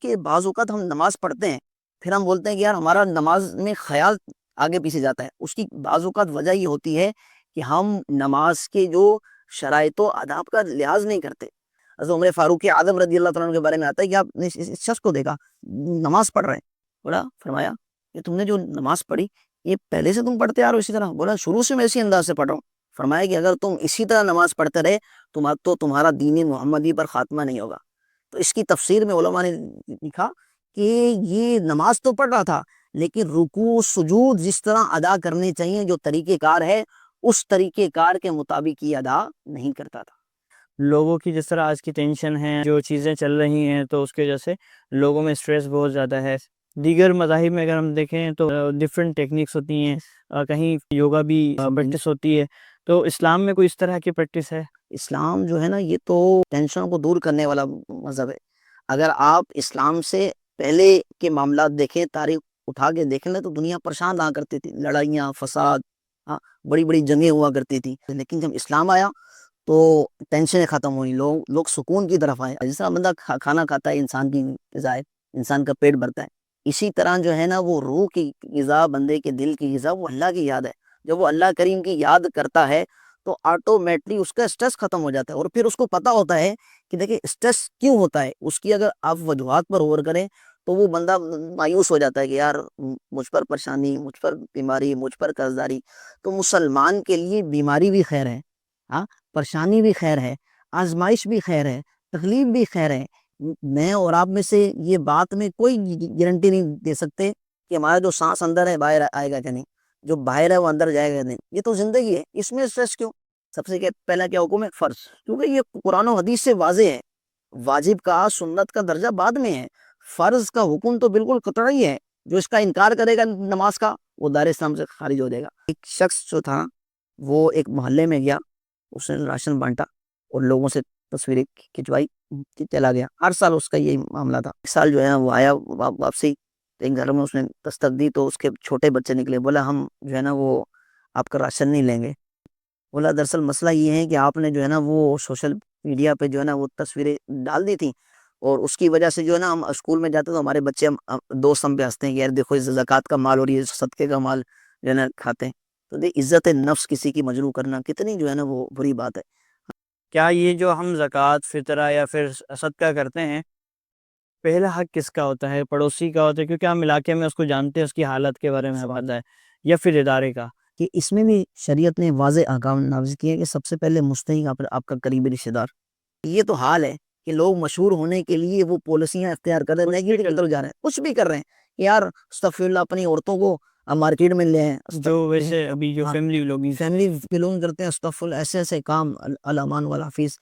کہ بعض اوقات ہم نماز پڑھتے ہیں، پھر ہم بولتے ہیں کہ یار ہمارا نماز میں خیال آگے پیچھے جاتا ہے. اس کی بعض اوقات وجہ یہ ہوتی ہے کہ ہم نماز کے جو شرائط و آداب کا لحاظ نہیں کرتے. حضرت عمر فاروق اعظم رضی اللہ تعالیٰ عنہ کے بارے میں آتا ہے کہ آپ نے اس شخص کو دیکھا نماز پڑھ رہے ہیں. بولا فرمایا کہ تم نے جو نماز پڑھی یہ پہلے سے تم پڑھتے آ رہے ہو اسی طرح؟ بولا شروع سے میں اسی انداز سے پڑھ رہا ہوں. فرمایا کہ اگر تم اسی طرح نماز پڑھتے رہے تو تمہارا دین محمدی پر خاتمہ نہیں ہوگا. تو اس کی تفسیر میں علماء نے لکھا کہ یہ نماز تو پڑھ رہا تھا لیکن رکوع سجود جس طرح ادا کرنے چاہیے جو طریقہ کار ہے اس طریقہ کار کے مطابق یہ ادا نہیں کرتا تھا. لوگوں کی جس طرح آج کی ٹینشن ہے، جو چیزیں چل رہی ہیں، تو اس کی وجہ سے لوگوں میں اسٹریس بہت زیادہ ہے. دیگر مذاہب میں اگر ہم دیکھیں تو ڈفرینٹ ٹیکنیکس ہوتی ہیں، کہیں یوگا بھی پریکٹس ہوتی ہے. تو اسلام میں کوئی اس طرح کی پریکٹس ہے؟ اسلام جو ہے نا یہ تو ٹینشن کو دور کرنے والا مذہب ہے. اگر آپ اسلام سے پہلے کے معاملات دیکھیں، تاریخ اٹھا کے دیکھ لیں تو دنیا پریشان رہا کرتی تھی، لڑائیاں، فساد، بڑی بڑی جنگیں ہوا کرتی تھی. لیکن جب اسلام آیا تو ٹینشنیں ختم ہوئی، لوگ سکون کی طرف آئے. جس طرح بندہ کھانا کھاتا ہے انسان کی غذا ہے، انسان کا پیٹ بھرتا ہے، اسی طرح جو ہے نا وہ روح کی غذا، بندے کے دل کی غذا وہ اللہ کی یاد ہے. جب وہ اللہ کریم کی یاد کرتا ہے تو آٹومیٹلی اس کا سٹریس ختم ہو جاتا ہے. اور پھر اس کو پتا ہوتا ہے کہ دیکھیں سٹریس کیوں ہوتا ہے. اس کی اگر آپ وجوہات پر غور کریں تو وہ بندہ مایوس ہو جاتا ہے کہ یار مجھ پر پریشانی، مجھ پر بیماری، مجھ پر قرضداری. تو مسلمان کے لیے بیماری بھی خیر ہے، پریشانی بھی خیر ہے، آزمائش بھی خیر ہے، تکلیف بھی خیر ہے. میں اور آپ میں سے یہ بات میں کوئی گارنٹی نہیں دے سکتے کہ ہمارا جو سانس اندر ہے باہر آئے گا کہ نہیں، جو باہر ہے وہ اندر جائے گا نہیں. یہ تو زندگی ہے، اس میں اسٹریس کیوں؟ سب سے پہلا کیا حکم ہے؟ فرض. کیونکہ یہ قرآن و حدیث سے واضح ہے. واجب کا، سنت کا درجہ بعد میں ہے، فرض کا حکم تو بالکل قطعی ہے. جو اس کا انکار کرے گا نماز کا وہ دار اسلام سے خارج ہو جائے گا. ایک شخص جو تھا وہ ایک محلے میں گیا، اس نے راشن بانٹا اور لوگوں سے تصویریں کھنچوائی، چلا گیا. ہر سال اس کا یہی معاملہ تھا. ایک سال جو ہے وہ آیا واپسی، ایک گھر میں اس نے دستک دی تو اس کے چھوٹے بچے نکلے. بولا ہم جو ہے نا وہ آپ کا راشن نہیں لیں گے. بولا دراصل مسئلہ یہ ہے کہ آپ نے جو ہے نا وہ سوشل میڈیا پہ جو ہے نا وہ تصویریں ڈال دی تھیں اور اس کی وجہ سے جو ہے نا ہم اسکول میں جاتے تو ہمارے بچے دوست ہم پہ ہنستے ہیں کہ یار دیکھو زکوٰۃ کا مال اور یہ صدقے کا مال جو ہے نا کھاتے ہیں. تو دیکھ عزت نفس کسی کی مجروح کرنا کتنی جو ہے نا وہ بری بات ہے. کیا یہ جو ہم زکوٰۃ، فطرہ یا پھر صدقہ کرتے ہیں، پہلا حق کس کا ہوتا ہے؟ پڑوسی کا ہوتا ہے کیونکہ ہم علاقے میں اس کو جانتے ہیں، اس کی حالت کے بارے میں پتہ ہے، یا پھر ادارے کا؟ کہ اس میں بھی شریعت نے واضح احکام نافذ کیے کہ سب سے پہلے مستحق آپ کا قریبی رشتہ دار. یہ تو حال ہے کہ لوگ مشہور ہونے کے لیے وہ پالیسیاں اختیار کر رہے ہیں، جا رہے ہیں، کچھ بھی کر رہے ہیں. یار استغفر اللہ، اپنی عورتوں کو مارکیٹ میں لے ہیں جو ویسے ابھی جو فیملی بلونگ کرتے ہیں، استغفر اللہ، ایسے ایسے کام، الامان والحفیظ.